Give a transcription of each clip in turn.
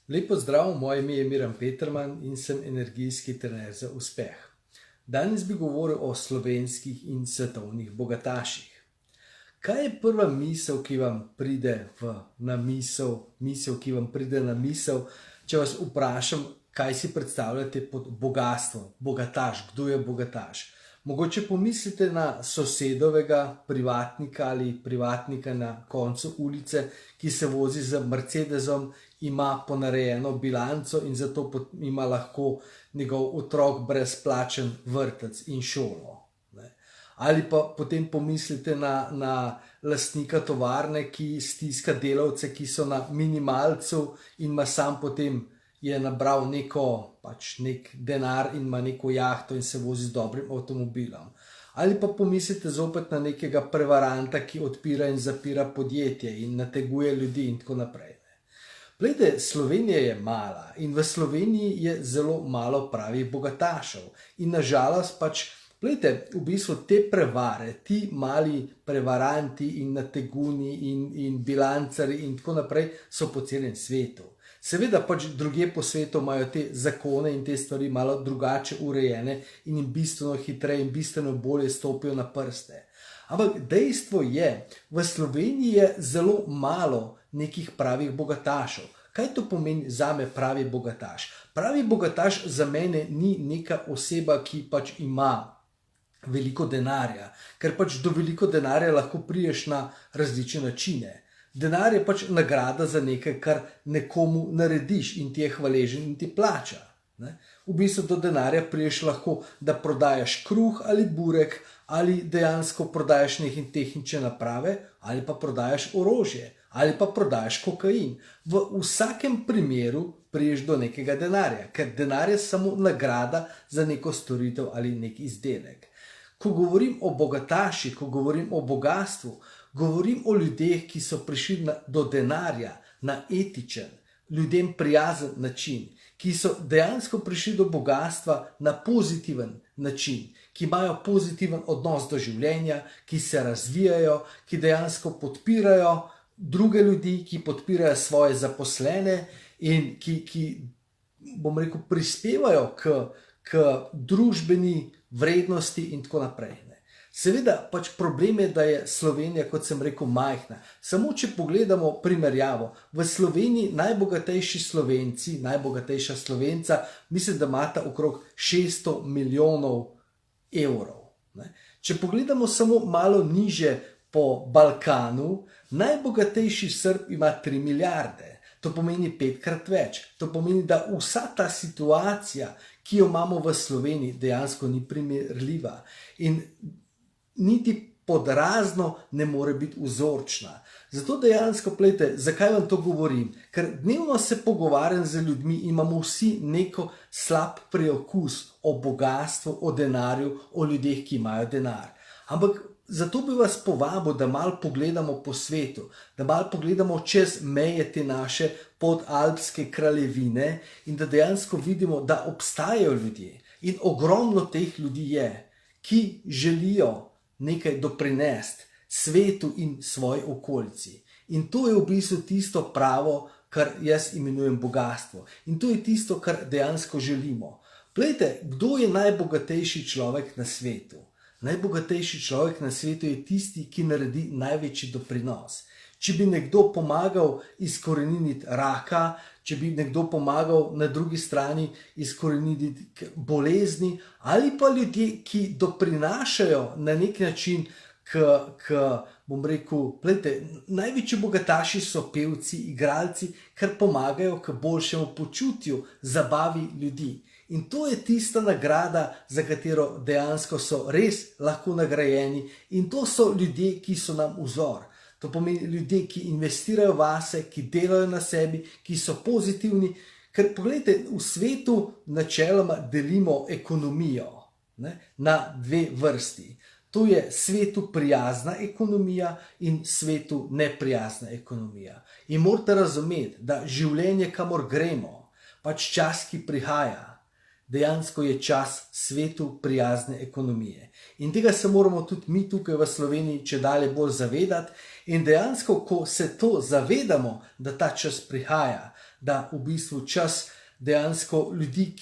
Lepo zdrav, moje ime je Miran Peterman in sem energijski trener za uspeh. Danes bi govoril o slovenskih in svetovnih bogataših. Kaj je prva misel, ki vam pride na misel, ki vam pride na misel, če vas vprašam, kaj si predstavljate pod bogastvom, bogataš, kdo je bogataš? Mogoče pomislite na sosedovega privatnika ali privatnika na koncu ulice, ki se vozi z Mercedesom, ima ponarejeno bilanco in zato ima lahko njegov otrok brezplačen vrtec in šolo. Ali pa potem pomislite na lastnika tovarne, ki stiska delavce, ki so na minimalcu in ima sam potem je nabral nek denar in ima neko jahto in se vozi z dobrim avtomobilom. Ali pa pomislite zopet na nekega prevaranta, ki odpira in zapira podjetje in nateguje ljudi in tako naprej. Glejte, Slovenija je mala in v Sloveniji je zelo malo pravih bogatašev. In nažalost glejte, v bistvu te prevare, ti mali prevaranti in nateguni in bilancari in tako naprej so po celem svetu. Seveda drugje po svetu imajo te zakone in te stvari malo drugače urejene in jim bistveno hitreje in bistveno bolje stopijo na prste. Ampak dejstvo je, v Sloveniji je zelo malo nekih pravih bogatašev. Kaj to pomeni zame pravi bogataš? Pravi bogataš za mene ni neka oseba, ki ima veliko denarja, ker do veliko denarja lahko prideš na različne načine. Denar je nagrada za nekaj, kar nekomu narediš in ti je hvaležen in ti plača. V bistvu do denarja prideš lahko, da prodajaš kruh ali burek, ali dejansko prodajaš neke tehnične naprave, ali pa prodajaš orožje, ali pa prodajaš kokain. V vsakem primeru prideš do nekega denarja, ker denar je samo nagrada za neko storitev ali nek izdelek. Ko govorim o bogataših, ko govorim o bogastvu, govorim o ljudeh, ki so prišli do denarja na etičen, ljudem prijazen način, ki so dejansko prišli do bogastva na pozitiven način, ki imajo pozitiven odnos do življenja, ki se razvijajo, ki dejansko podpirajo druge ljudi, ki podpirajo svoje zaposlene in ki prispevajo k družbeni vrednosti in tako naprej. Seveda problem je, da je Slovenija, kot sem rekel, majhna. Samo če pogledamo primerjavo, v Sloveniji najbogatejši Slovenci, najbogatejša Slovenca, mislim, da imata okrog 600 milijonov evrov. Če pogledamo samo malo niže po Balkanu, najbogatejši Srb ima 3 milijarde. To pomeni 5-krat več. To pomeni, da vsa ta situacija, ki jo imamo v Sloveniji, dejansko ni primerljiva. In niti podrazno ne more biti vzorčna. Zato dejansko, zakaj vam to govorim? Ker dnevno se pogovarjam z ljudmi in imamo vsi neko slab preokus o bogastvu, o denarju, o ljudeh, ki imajo denar. Ampak zato bi vas povabil, da malo pogledamo po svetu, da malo pogledamo čez meje te naše podalpske kraljevine in da dejansko vidimo, da obstajajo ljudje. In ogromno teh ljudi je, ki želijo nekaj doprinesti svetu in svoji okolici. In to je v bistvu tisto pravo, kar jaz imenujem bogastvo. In to je tisto, kar dejansko želimo. Glejte, kdo je najbogatejši človek na svetu? Najbogatejši človek na svetu je tisti, ki naredi največji doprinos. Če bi nekdo pomagal izkoreniniti raka, če bi nekdo pomagal na drugi strani izkoreniniti bolezni, ali pa ljudje, ki doprinašajo na nek način največji bogataši so pevci, igralci, ker pomagajo k boljšemu počutju, zabavi ljudi. In to je tista nagrada, za katero dejansko so res lahko nagrajeni, in to so ljudje, ki so nam vzor. To pomeni ljudje, ki investirajo vase, ki delajo na sebi, ki so pozitivni. Ker poglejte, v svetu načeloma delimo ekonomijo na dve vrsti. To je svetu prijazna ekonomija in svetu neprijazna ekonomija. In morate razumeti, da življenje, kamor gremo, čas, ki prihaja, dejansko je čas svetu prijazne ekonomije. In tega se moramo tudi mi tukaj v Sloveniji čedalje bolj zavedati In dejansko, ko se to zavedamo, da ta čas prihaja, da v bistvu čas dejansko ljudi,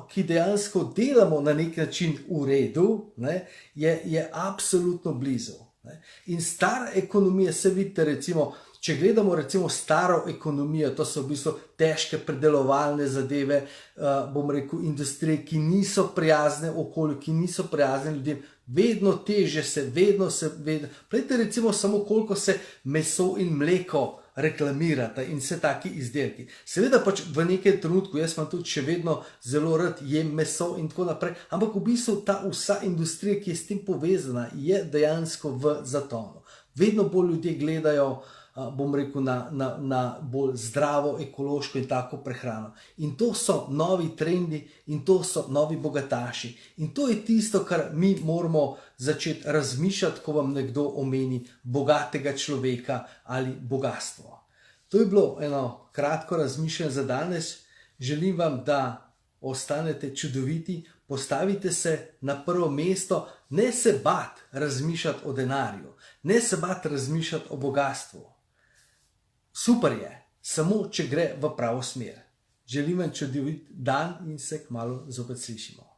ki dejansko delamo na nek način v redu, ne, je absolutno blizu. Ne. In stara ekonomija, se vidite, recimo, če gledamo recimo staro ekonomijo, to so v bistvu težke predelovalne zadeve, bom rekel, industrije, ki niso prijazne okolju, ki niso prijazne ljudem, vedno teže Poglejte recimo samo, koliko se meso in mleko reklamirata in vse taki izdelki. Seveda pač v nekem trenutku, jaz imam tudi še vedno zelo rad jem meso in tako naprej, ampak v bistvu ta vsa industrija, ki je s tem povezana, je dejansko v zatonu. Vedno bolj ljudje gledajo, bom rekel, na bolj zdravo, ekološko in tako prehrano. In to so novi trendi in to so novi bogataši. In to je tisto, kar mi moramo začeti razmišljati, ko vam nekdo omeni bogatega človeka ali bogatstvo. To je bilo eno kratko razmišljanje za danes. Želim vam, da ostanete čudoviti, postavite se na prvo mesto, ne se bati razmišljati o denarju, ne se bati razmišljati o bogatstvu. Super je, samo če gre v pravo smer. Želim vam čudovit dan in se kmalu zopet slišimo.